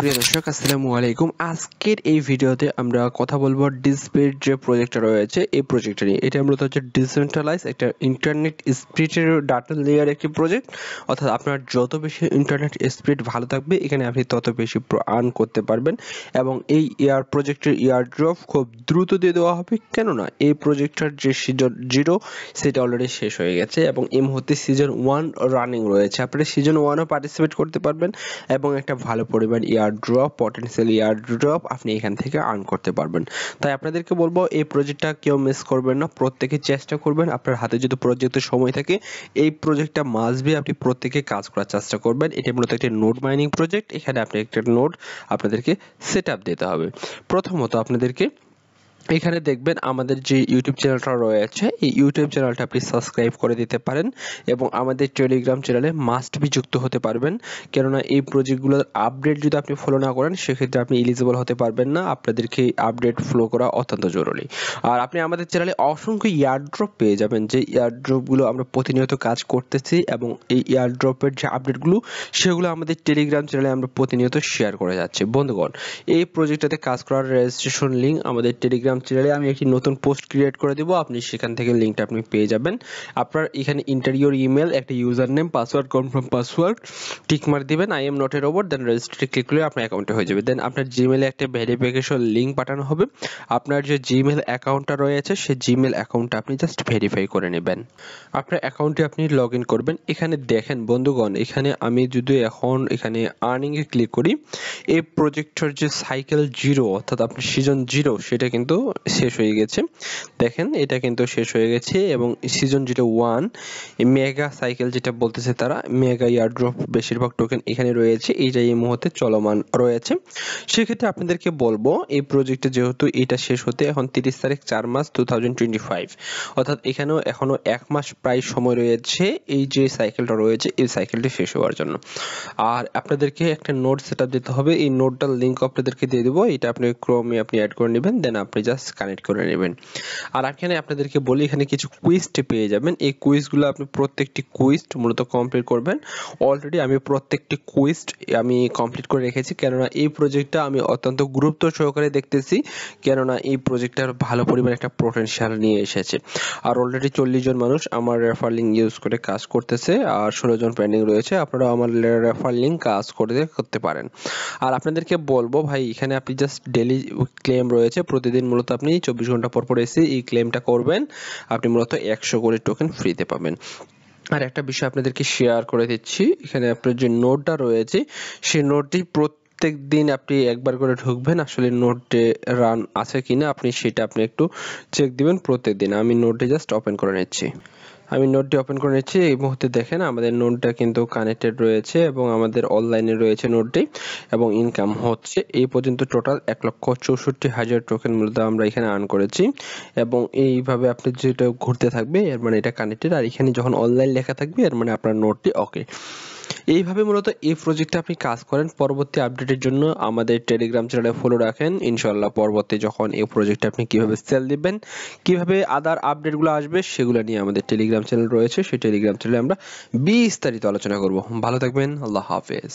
প্রিয় দর্শক আসসালামু আলাইকুম। আজকের এই ভিডিওতে আমরা কথা বলবো ডিসপ্লের যে প্রজেক্টটা রয়েছে এই প্রজেক্টটা নিয়ে। এটা মূলত হচ্ছে ডিসেন্ট্রালাইজ একটা ইন্টারনেট স্পিডের ডাটা লেয়ার একটি প্রজেক্ট, অর্থাৎ আপনার যত বেশি ইন্টারনেট স্পিড ভালো থাকবে এখানে আপনি তত বেশি আর্ন করতে পারবেন। এবং এই প্রজেক্টের ইয়ারড্রপ খুব দ্রুত দিয়ে দেওয়া হবে, কেননা এই প্রজেক্টটার যে সিজন 0 সেটা অলরেডি শেষ হয়ে গেছে এবং এই মুহূর্তে সিজন 1 রানিং রয়েছে। আপনারা সিজন 1ও পার্টিসিপেট করতে পারবেন এবং একটা ভালো পরিমাণ পটেনশিয়াল ইয়ারড্রপ আপনি এখান থেকে আর্ন করতে পারবেন। তাই আপনাদেরকে বলবো এই প্রজেক্টটা কেউ মিস করবেন না, প্রত্যেকে চেষ্টা করবেন। আপনার হাতে যদি প্রজেক্টের সময় থাকে এই প্রজেক্টটা মাস্ট বি আপনি প্রত্যেকে কাজ করার চেষ্টা করবেন। এটা মূলত একটা নোড মাইনিং প্রজেক্ট। এখানে আপনি একটা নোড আপনাদেরকে সেট আপ দিতে হবে। প্রথমত আপনাদেরকে এখানে দেখবেন আমাদের যে ইউটিউব চ্যানেলটা রয়েছে এই ইউটিউব চ্যানেলটা আপনি সাবস্ক্রাইব করে দিতে পারেন এবং আমাদের টেলিগ্রাম চ্যানেলে মাস্ট বি যুক্ত হতে পারবেন, কেননা এই প্রজেক্টগুলোর আপডেট যদি আপনি ফলো না করেন সেক্ষেত্রে আপনি এলিজিবল হতে পারবেন না। আপনাদেরকে আপডেট ফলো করা অত্যন্ত জরুরি। আর আপনি আমাদের চ্যানেলে অসংখ্য ইয়ারড্রপ পেয়ে যাবেন, যে ইয়ারড্রপগুলো আমরা প্রতিনিয়ত কাজ করতেছি এবং এই ইয়ারড্রপের যে আপডেটগুলো সেগুলো আমাদের টেলিগ্রাম চ্যানেলে আমরা প্রতিনিয়ত শেয়ার করে যাচ্ছি। বন্ধুগণ, এই প্রজেক্টটাতে কাজ করার রেজিস্ট্রেশন লিঙ্ক আমাদের টেলিগ্রাম চ্যানেলে আমি একটি নতুন পোস্ট ক্রিয়েট করে দেব, আপনি সেখান থেকে লিঙ্কটা আপনি পেয়ে যাবেন। আপনার এখানে ইন্টারিয়র ইমেল, একটা user name, password, confirm password tick মার দিবেন, I am not a robot, then registry click করলে আপনার অ্যাকাউন্টে হয়ে যাবে। দেন আপনার জিমেলে একটা ভেরিফিকেশন লিঙ্ক পাঠানো হবে। আপনার যে জিমেল অ্যাকাউন্টটা রয়েছে সেই জিমেল অ্যাকাউন্টটা আপনি জাস্ট ভেরিফাই করে নেবেন। আপনার অ্যাকাউন্টে আপনি লগ ইন করবেন। এখানে দেখেন বন্ধুগণ, এখানে আমি যদি এখন এখানে আর্নিং এ ক্লিক করি, এই প্রজেক্টর যে সাইকেল 0 অর্থাৎ আপনার সিজন 0 সেটা কিন্তু শেষ হয়ে গেছে। দেখেন এটা কিন্তু শেষ হয়ে গেছে এবং সিজন 1 মেগা সাইকেল যেটা বলতেছে তারা, মেগা ইয়ারড্রপ বেশিরভাগ টোকেন এখানে রয়েছে, এইটা এই মুহূর্তে চলমান রয়েছে। সেক্ষেত্রে আপনাদেরকে বলবো এই প্রজেক্টে যেহেতু এটা শেষ হতে এখন 30 তারিখ 4 মাস 2025, অর্থাৎ এখানেও এখনো 1 মাস প্রায় সময় রয়েছে এই যে সাইকেলটা রয়েছে এই সাইকেলটি শেষ হওয়ার জন্য। আর আপনাদেরকে একটা নোড সেটআপ দিতে হবে। এই নোডটার লিংক আপনাদেরকে দিয়ে দেবো, এটা আপনি ক্রোমে আপনি অ্যাড করে নেবেন, দেন আপনি জাস্ট কানেক্ট করে নেবেন। আর এখানে আপনাদেরকে বলি এখানে কিছু কুইজ পেয়ে যাবেন। এই কুইজগুলো আপনি প্রত্যেকটি কুইজ মূলত কমপ্লিট করবেন। অলরেডি আমি প্রত্যেকটি কুইজ আমি কমপ্লিট করে রেখেছি, কেননা এই প্রজেক্টটা আমি অত্যন্ত গুরুত্ব সহকারে দেখতেছি, কেননা এই প্রজেক্টটার ভালো পরিমাণ একটা পটেনশিয়াল নিয়ে এসেছে। আর অলরেডি 40 জন মানুষ আমার রেফার লিঙ্ক ইউজ করে কাজ করতেছে আর 16 জন পেন্ডিং রয়েছে। আপনারা আমার রেফার লিঙ্ক কাজ করতে পারেন। আর আপনাদেরকে বলবো ভাই এখানে আপনি জাস্ট ডেইলি ক্লেম রয়েছে, প্রতিদিন মূলত আপনি 24 ঘন্টা পর পর এসে এই ক্লেমটা করবেন, আপনি মূলত 100 করে টোকেন ফ্রিতে পাবেন। আর একটা বিষয় আপনাদেরকে শেয়ার করে দিচ্ছি, এখানে আপনার যে নোটটা রয়েছে সেই নোটটি প্রত্যেক দিন আপনি একবার করে ঢুকবেন, আসলে নোটে রান আছে কিনা আপনি সেটা আপনি একটু চেক দিবেন প্রত্যেকদিন। আমি নোটটি জাস্ট ওপেন করে নিচ্ছি। আমি নোটটি ওপেন করে নিচ্ছি। এই মুহূর্তে দেখেন আমাদের নোটটা কিন্তু কানেক্টেড রয়েছে এবং আমাদের অনলাইনে রয়েছে নোটটি এবং ইনকাম হচ্ছে। এই পর্যন্ত টোটাল 1,64,000 টোকেন মূলত আমরা এখানে আর্ন করেছি এবং এইভাবে আপনি যেটা ঘুরতে থাকবে এর মানে এটা কানেক্টেড, আর এখানে যখন অনলাইন লেখা থাকবে এর মানে আপনার নোটটি ওকে। এইভাবে মূলত এই প্রজেক্টে আপনি কাজ করেন। পরবর্তী আপডেটের জন্য আমাদের টেলিগ্রাম চ্যানেলে ফলো রাখেন। ইনশাআল্লাহ পরবর্তী যখন এই প্রজেক্টে আপনি কিভাবে সেল দিবেন, কিভাবে আদার আপডেটগুলো আসবে সেগুলো নিয়ে আমাদের টেলিগ্রাম চ্যানেল রয়েছে, সেই টেলিগ্রাম চ্যানেলে আমরা বিস্তারিত আলোচনা করব। ভালো থাকবেন, আল্লাহ হাফেজ।